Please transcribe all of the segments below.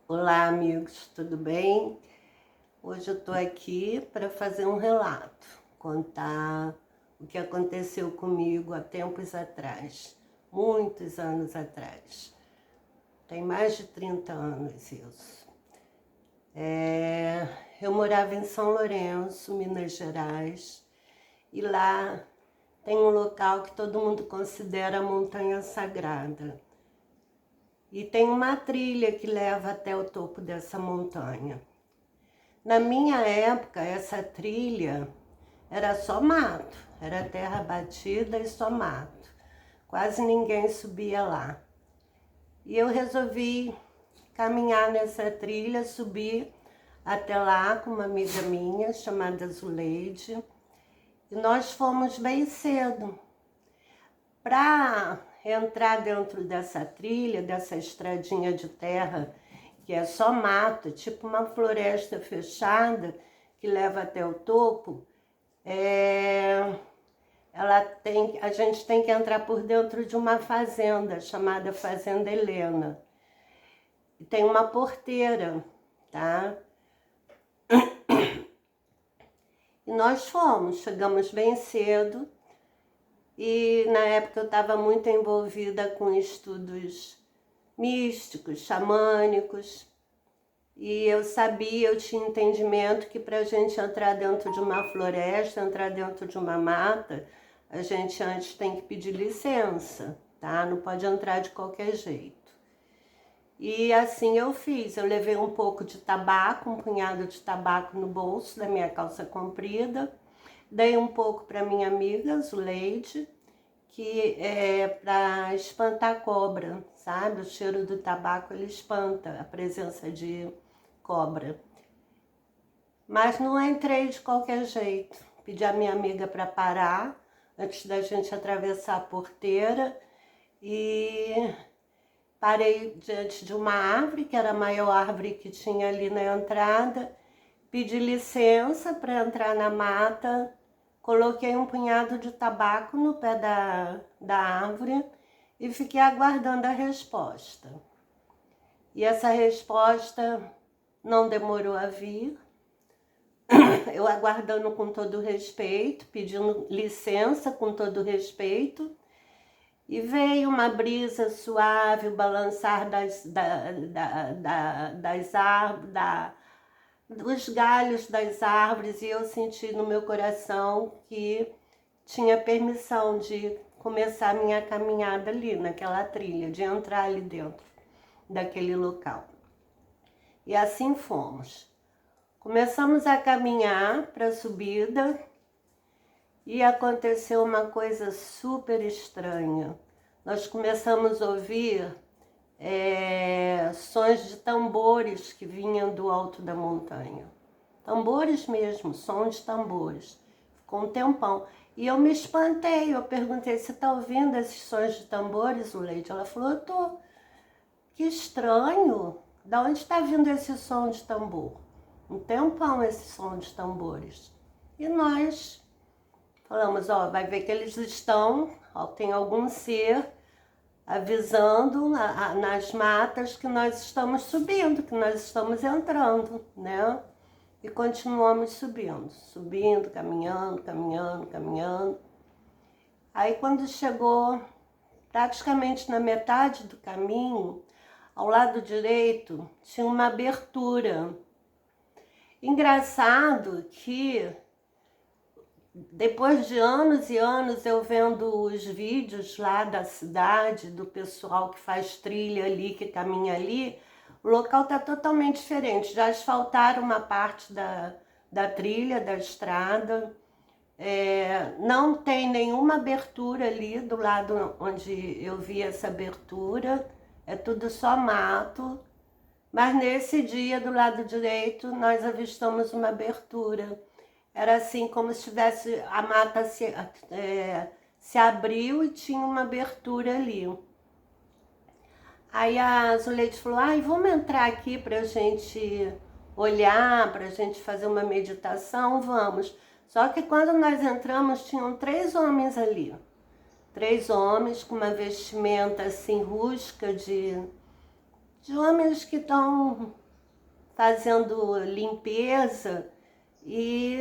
Olá, amigos, tudo bem? Hoje eu tô aqui para fazer um relato, contar o que aconteceu comigo há tempos atrás, muitos anos atrás. Tem mais de 30 anos isso. Eu morava em São Lourenço, Minas Gerais, e lá tem um local que todo mundo considera a Montanha Sagrada. E tem uma trilha que leva até o topo dessa montanha. Na minha época, essa trilha era só mato, era terra batida e só mato. Quase ninguém subia lá. E eu resolvi caminhar nessa trilha, subir até lá com uma amiga minha chamada Zuleide. E nós fomos bem cedo. Para entrar dentro dessa trilha, dessa estradinha de terra, que é só mato, tipo uma floresta fechada, que leva até o topo, a gente tem que entrar por dentro de uma fazenda, chamada Fazenda Helena. E tem uma porteira, tá? E nós chegamos bem cedo, e na época eu estava muito envolvida com estudos místicos, xamânicos, e eu sabia, eu tinha entendimento que para a gente entrar dentro de uma floresta, entrar dentro de uma mata, a gente antes tem que pedir licença, tá? Não pode entrar de qualquer jeito. E assim eu fiz, eu levei um pouco de tabaco, um punhado de tabaco no bolso da minha calça comprida, dei um pouco para minha amiga Zuleide, que é para espantar cobra, sabe? O cheiro do tabaco, ele espanta a presença de cobra. Mas não entrei de qualquer jeito. Pedi a minha amiga para parar antes da gente atravessar a porteira e parei diante de uma árvore, que era a maior árvore que tinha ali na entrada. Pedi licença para entrar na mata, coloquei um punhado de tabaco no pé da árvore e fiquei aguardando a resposta. E essa resposta não demorou a vir. Eu aguardando com todo respeito, pedindo licença com todo respeito, e veio uma brisa suave, o balançar das árvores, dos galhos das árvores, e eu senti no meu coração que tinha permissão de começar a minha caminhada ali, naquela trilha, de entrar ali dentro daquele local. E assim fomos. Começamos a caminhar para a subida e aconteceu uma coisa super estranha. Nós começamos a ouvir sons de tambores que vinham do alto da montanha. Tambores mesmo, som de tambores. Ficou um tempão. E eu me espantei, eu perguntei, você está ouvindo esses sons de tambores, Zuleide? Ela falou, eu tô. Que estranho, da onde está vindo esse som de tambor? Um tempão esse som de tambores. E nós falamos, ó, vai ver que eles estão, ó, tem algum ser avisando nas matas que nós estamos subindo, que nós estamos entrando, né? E continuamos subindo, caminhando. Aí quando chegou praticamente na metade do caminho, ao lado direito tinha uma abertura. Engraçado que depois de anos e anos eu vendo os vídeos lá da cidade, do pessoal que faz trilha ali, que caminha ali, o local está totalmente diferente. Já asfaltaram uma parte da trilha, da estrada. Não tem nenhuma abertura ali do lado onde eu vi essa abertura. É tudo só mato. Mas nesse dia, do lado direito, nós avistamos uma abertura. Era assim como se tivesse, a mata se abriu e tinha uma abertura ali. Aí a Zuleide falou, ai, vamos entrar aqui pra gente olhar, pra gente fazer uma meditação, vamos. Só que quando nós entramos, tinham 3 homens ali. 3 homens com uma vestimenta assim rústica de homens que estão fazendo limpeza e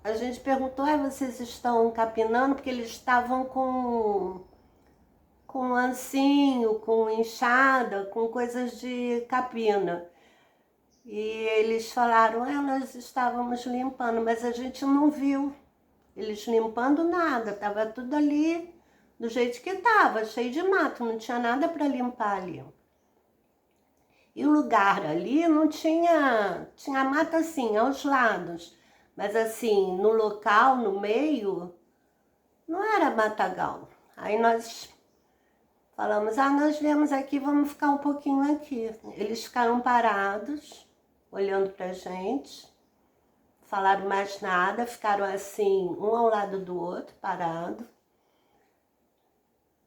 a gente perguntou, vocês estão capinando? Porque eles estavam com ancinho, com enxada, com coisas de capina. E eles falaram, nós estávamos limpando, mas a gente não viu eles limpando nada, estava tudo ali do jeito que estava, cheio de mato, não tinha nada para limpar ali. E o lugar ali não tinha mata assim, aos lados, mas assim, no local, no meio, não era matagal. Aí nós falamos, nós viemos aqui, vamos ficar um pouquinho aqui. Eles ficaram parados, olhando pra gente, falaram mais nada, ficaram assim, um ao lado do outro, parado.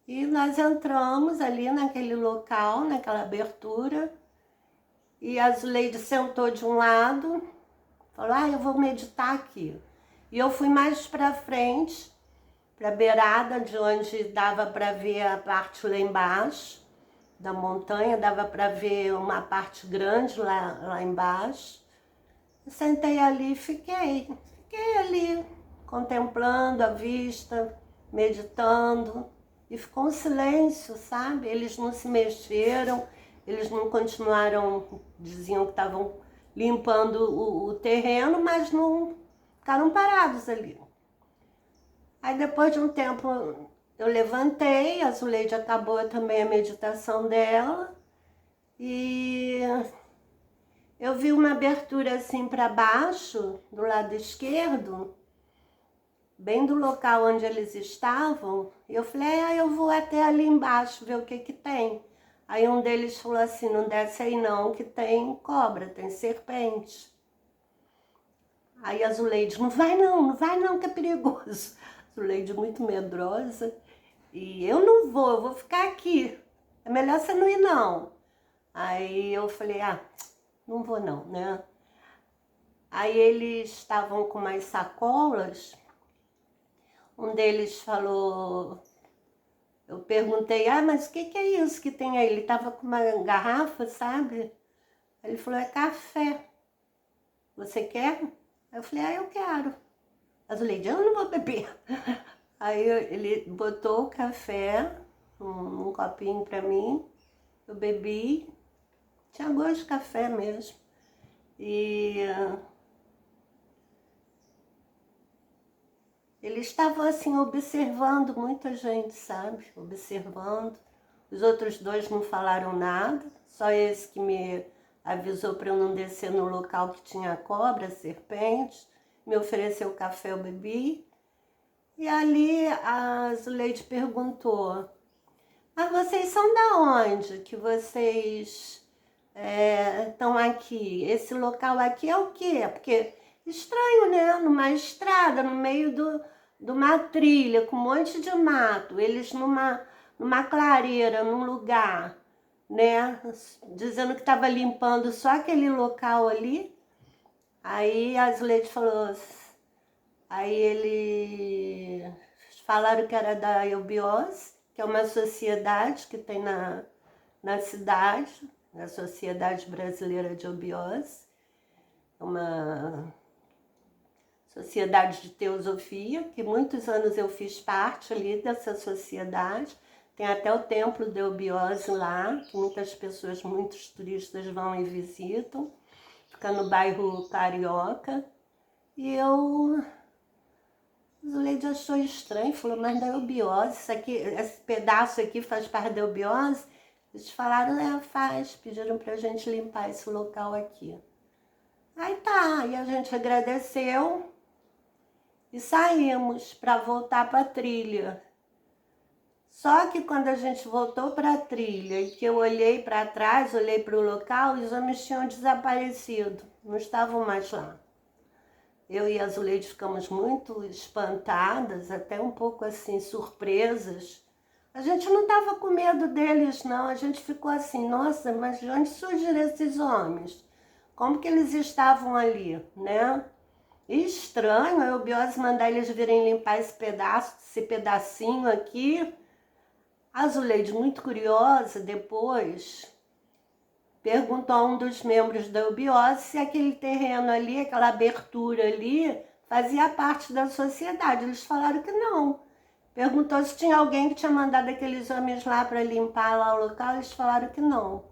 E nós entramos ali naquele local, naquela abertura, e a Zuleide sentou de um lado, falou, eu vou meditar aqui. E eu fui mais pra frente, pra beirada, de onde dava pra ver a parte lá embaixo, da montanha, dava pra ver uma parte grande lá embaixo. Eu sentei ali e fiquei ali, contemplando a vista, meditando, e ficou um silêncio, sabe? Eles não se mexeram, eles não continuaram, diziam que estavam limpando o terreno, mas não ficaram parados ali. Aí depois de um tempo eu levantei, a Zuleide acabou também a meditação dela, e eu vi uma abertura assim para baixo, do lado esquerdo, bem do local onde eles estavam. E eu falei, eu vou até ali embaixo ver o que que tem. Aí um deles falou assim, não desce aí não, que tem cobra, tem serpente. Aí a Zuleide, não vai não, que é perigoso. Zuleide muito medrosa. E eu não vou, eu vou ficar aqui. É melhor você não ir não. Aí eu falei, não vou não, né? Aí eles estavam com umas sacolas. Um deles falou, eu perguntei, mas o que é isso que tem aí? Ele tava com uma garrafa, sabe? Ele falou, é café. Você quer? Eu falei, eu quero. A Zuleide, eu não vou beber. Aí ele botou o café num copinho pra mim, eu bebi, tinha gosto de café mesmo. E eles estavam assim observando muita gente, sabe? Observando. Os outros dois não falaram nada, só esse que me avisou para eu não descer no local que tinha cobra, serpente, me ofereceu café, eu bebi. E ali a Zuleide perguntou, mas vocês são da onde que vocês estão aqui? Esse local aqui é o quê? Porque estranho, né? Numa estrada, no meio de uma trilha, com um monte de mato, eles numa clareira, num lugar, né? Dizendo que estava limpando só aquele local ali. Aí a Zuleide falou, aí eles falaram que era da Eubiose, que é uma sociedade que tem na cidade, na Sociedade Brasileira de Eubiose, uma sociedade de teosofia, que muitos anos eu fiz parte ali dessa sociedade. Tem até o templo de Eubiose lá, que muitas pessoas, muitos turistas vão e visitam. Fica no bairro Carioca. E Zuleide achou estranho, falou, mas da eubiose, isso aqui, esse pedaço aqui faz parte da eubiose? Eles falaram, faz, pediram pra gente limpar esse local aqui. Aí tá, e a gente agradeceu e saímos para voltar para a trilha. Só que quando a gente voltou para a trilha e que eu olhei para trás, olhei para o local, os homens tinham desaparecido, não estavam mais lá. Eu e a Zuleide ficamos muito espantadas, até um pouco assim, surpresas. A gente não estava com medo deles, não. A gente ficou assim, nossa, mas de onde surgiram esses homens? Como que eles estavam ali, né? E estranho a Eubiose mandar eles virem limpar esse pedacinho aqui. A Zuleide, muito curiosa, depois perguntou a um dos membros da eubiose se aquele terreno ali, aquela abertura ali, fazia parte da sociedade. Eles falaram que não. Perguntou se tinha alguém que tinha mandado aqueles homens lá para limpar lá o local. Eles falaram que não.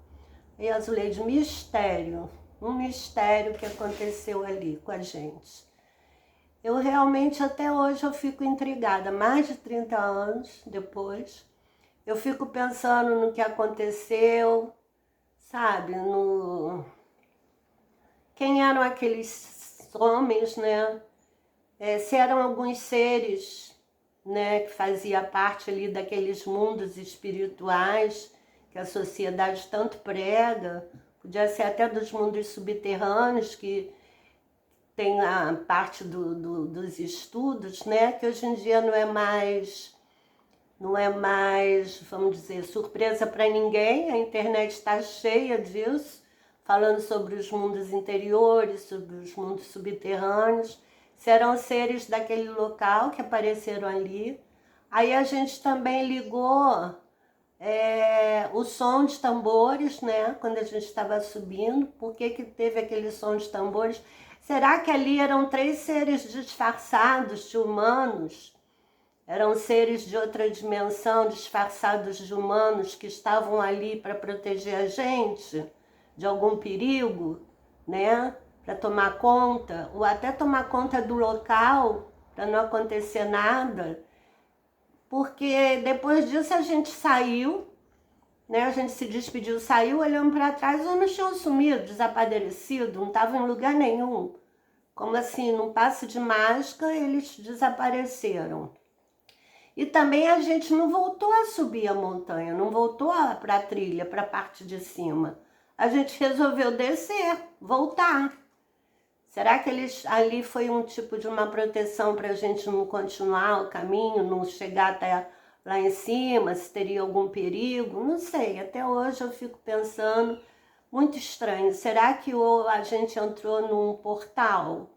E Azuleide, mistério. Um mistério que aconteceu ali com a gente. Eu realmente, até hoje, eu fico intrigada. Mais de 30 anos depois, eu fico pensando no que aconteceu, sabe? Quem eram aqueles homens, né? Se eram alguns seres, né, que fazia parte ali daqueles mundos espirituais que a sociedade tanto prega, podia ser até dos mundos subterrâneos, que tem a parte dos estudos, né, que hoje em dia não é mais, vamos dizer, surpresa para ninguém. A internet está cheia disso, falando sobre os mundos interiores, sobre os mundos subterrâneos. Serão seres daquele local que apareceram ali. Aí a gente também ligou o som de tambores, né? Quando a gente estava subindo. Por que teve aquele som de tambores? Será que ali eram 3 seres disfarçados de humanos? Eram seres de outra dimensão, disfarçados de humanos, que estavam ali para proteger a gente de algum perigo, né? Para tomar conta, ou até tomar conta do local, para não acontecer nada. Porque depois disso a gente saiu, né? A gente se despediu, saiu, olhando para trás, os homens tinham sumido, desaparecido, não estavam em lugar nenhum. Como assim, num passe de mágica, eles desapareceram. E também a gente não voltou a subir a montanha, não voltou para a trilha, para a parte de cima. A gente resolveu descer, voltar. Será que ali foi um tipo de uma proteção para a gente não continuar o caminho, não chegar até lá em cima, se teria algum perigo? Não sei, até hoje eu fico pensando, muito estranho. Será que a gente entrou num portal?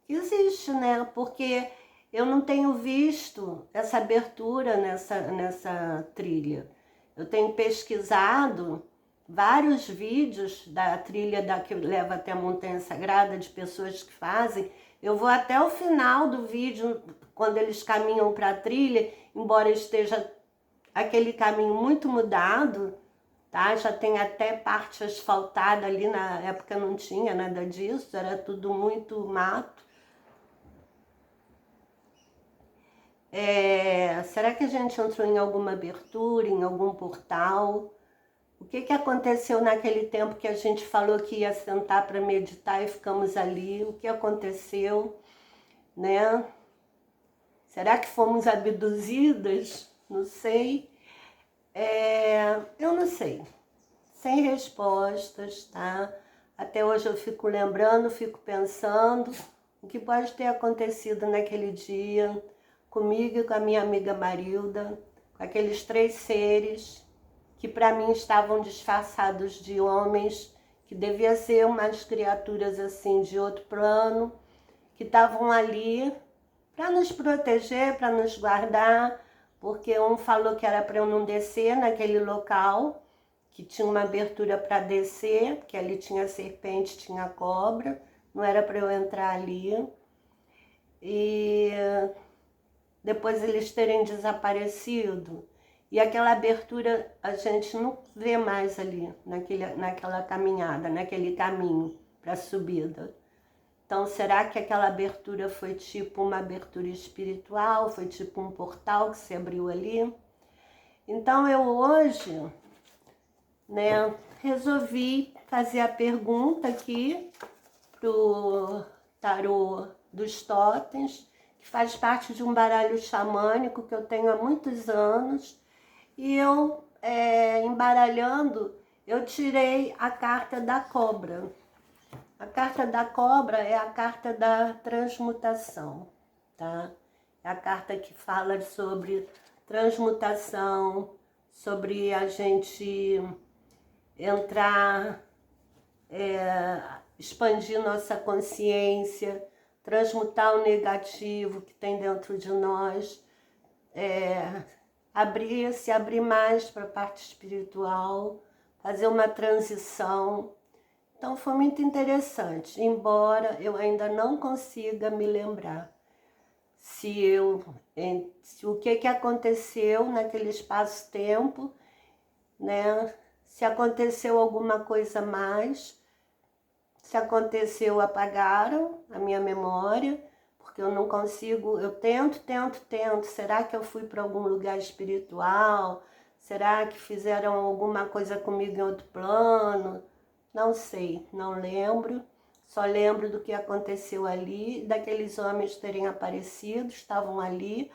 Existe, né? Porque eu não tenho visto essa abertura nessa trilha. Eu tenho pesquisado vários vídeos da trilha que leva até a Montanha Sagrada, de pessoas que fazem. Eu vou até o final do vídeo, quando eles caminham para a trilha, embora esteja aquele caminho muito mudado, tá? Já tem até parte asfaltada ali, na época não tinha nada disso, era tudo muito mato. Será que a gente entrou em alguma abertura, em algum portal? O que aconteceu naquele tempo que a gente falou que ia sentar para meditar e ficamos ali? O que aconteceu, né? Será que fomos abduzidas? Não sei. Eu não sei. Sem respostas, tá? Até hoje eu fico lembrando, fico pensando o que pode ter acontecido naquele dia comigo e com a minha amiga Marilda, com aqueles 3 seres que para mim estavam disfarçados de homens, que devia ser umas criaturas assim de outro plano, que estavam ali para nos proteger, para nos guardar, porque um falou que era para eu não descer naquele local, que tinha uma abertura para descer, que ali tinha serpente, tinha cobra, não era para eu entrar ali. E depois eles terem desaparecido. E aquela abertura a gente não vê mais ali, naquela caminhada, naquele caminho para a subida. Então, será que aquela abertura foi tipo uma abertura espiritual? Foi tipo um portal que se abriu ali? Então, eu hoje, né, resolvi fazer a pergunta aqui pro tarô dos totens, que faz parte de um baralho xamânico que eu tenho há muitos anos. E eu, embaralhando, eu tirei a carta da cobra. A carta da cobra é a carta da transmutação, tá? É a carta que fala sobre transmutação, sobre a gente entrar, expandir nossa consciência, transmutar o negativo que tem dentro de nós, se abrir mais para a parte espiritual, fazer uma transição. Então foi muito interessante, embora eu ainda não consiga me lembrar se o que aconteceu naquele espaço-tempo, né? Se aconteceu alguma coisa mais, se aconteceu, apagaram a minha memória, porque eu não consigo, eu tento, será que eu fui para algum lugar espiritual? Será que fizeram alguma coisa comigo em outro plano? Não sei, não lembro. Só lembro do que aconteceu ali, daqueles homens terem aparecido, estavam ali,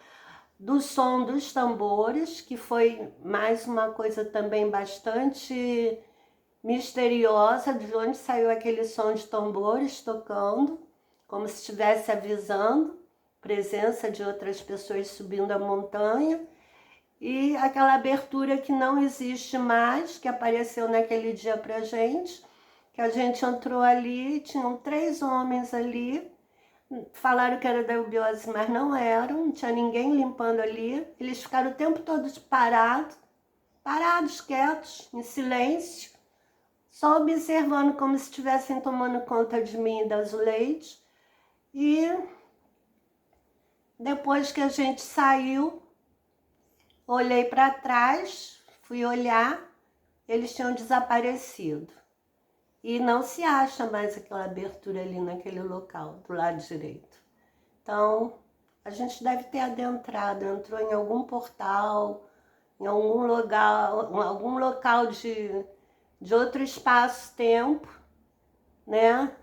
do som dos tambores, que foi mais uma coisa também bastante misteriosa, de onde saiu aquele som de tambores tocando, como se estivesse avisando presença de outras pessoas subindo a montanha. E aquela abertura que não existe mais, que apareceu naquele dia pra gente, que a gente entrou ali, tinham 3 homens ali, falaram que era da eubiose, mas não eram, não tinha ninguém limpando ali. Eles ficaram o tempo todo parados, quietos, em silêncio, só observando como se estivessem tomando conta de mim e da Zuleide. E depois que a gente saiu, olhei para trás, fui olhar, eles tinham desaparecido. E não se acha mais aquela abertura ali naquele local, do lado direito. Então, a gente deve ter adentrado, entrou em algum portal, em algum local de outro espaço-tempo, né?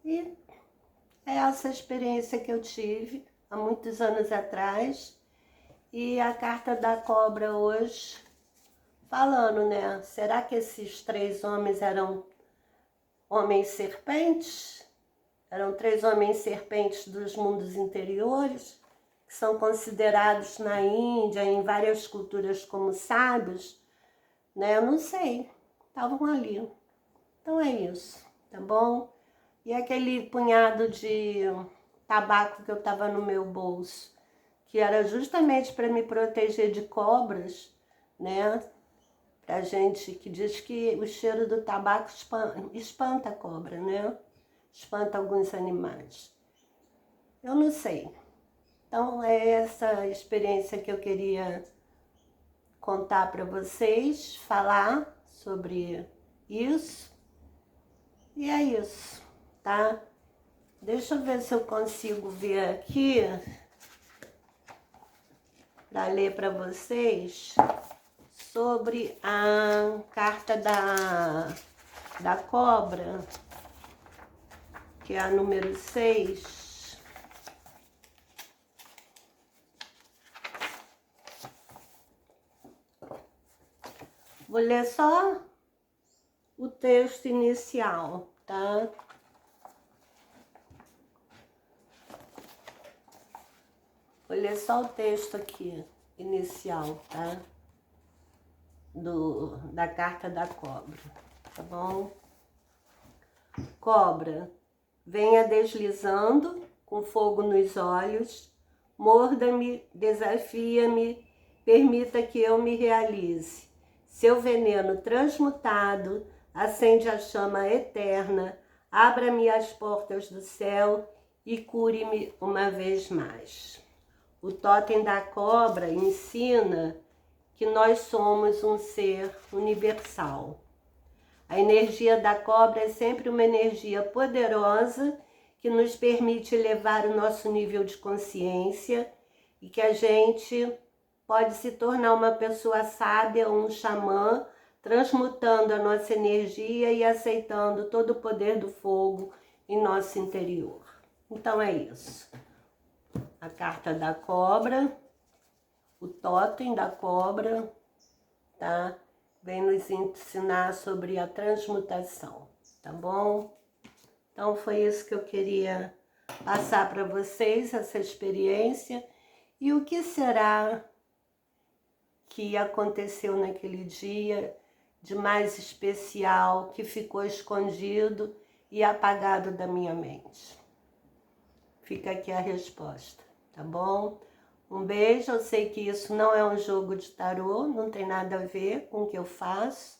E é essa experiência que eu tive há muitos anos atrás. E a carta da cobra hoje, falando, né? Será que esses 3 homens eram homens serpentes? Eram 3 homens serpentes dos mundos interiores, que são considerados na Índia, em várias culturas, como sábios, né? Eu não sei, estavam ali. Então é isso, tá bom? E aquele punhado de tabaco que eu estava no meu bolso, que era justamente para me proteger de cobras, né? Pra gente, que diz que o cheiro do tabaco espanta a cobra, né? Espanta alguns animais. Eu não sei. Então é essa experiência que eu queria contar para vocês, falar sobre isso. E é isso, tá? Deixa eu ver se eu consigo ver aqui para ler para vocês sobre a carta da cobra, que é a número 6. Vou ler só o texto inicial, tá? Vou ler só o texto aqui, inicial, tá? Da carta da cobra, tá bom? Cobra, venha deslizando com fogo nos olhos, morda-me, desafia-me, permita que eu me realize. Seu veneno transmutado acende a chama eterna, abra-me as portas do céu e cure-me uma vez mais. O totem da cobra ensina que nós somos um ser universal. A energia da cobra é sempre uma energia poderosa que nos permite elevar o nosso nível de consciência e que a gente pode se tornar uma pessoa sábia ou um xamã, transmutando a nossa energia e aceitando todo o poder do fogo em nosso interior. Então é isso. A carta da cobra, o totem da cobra, tá? Vem nos ensinar sobre a transmutação, tá bom? Então foi isso que eu queria passar para vocês, essa experiência. E o que será que aconteceu naquele dia de mais especial, que ficou escondido e apagado da minha mente? Fica aqui a resposta, tá bom? Um beijo, eu sei que isso não é um jogo de tarô, não tem nada a ver com o que eu faço,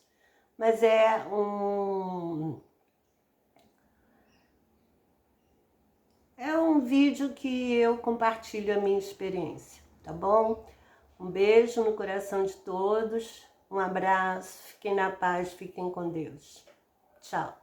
mas é um vídeo que eu compartilho a minha experiência, tá bom? Um beijo no coração de todos, um abraço, fiquem na paz, fiquem com Deus. Tchau.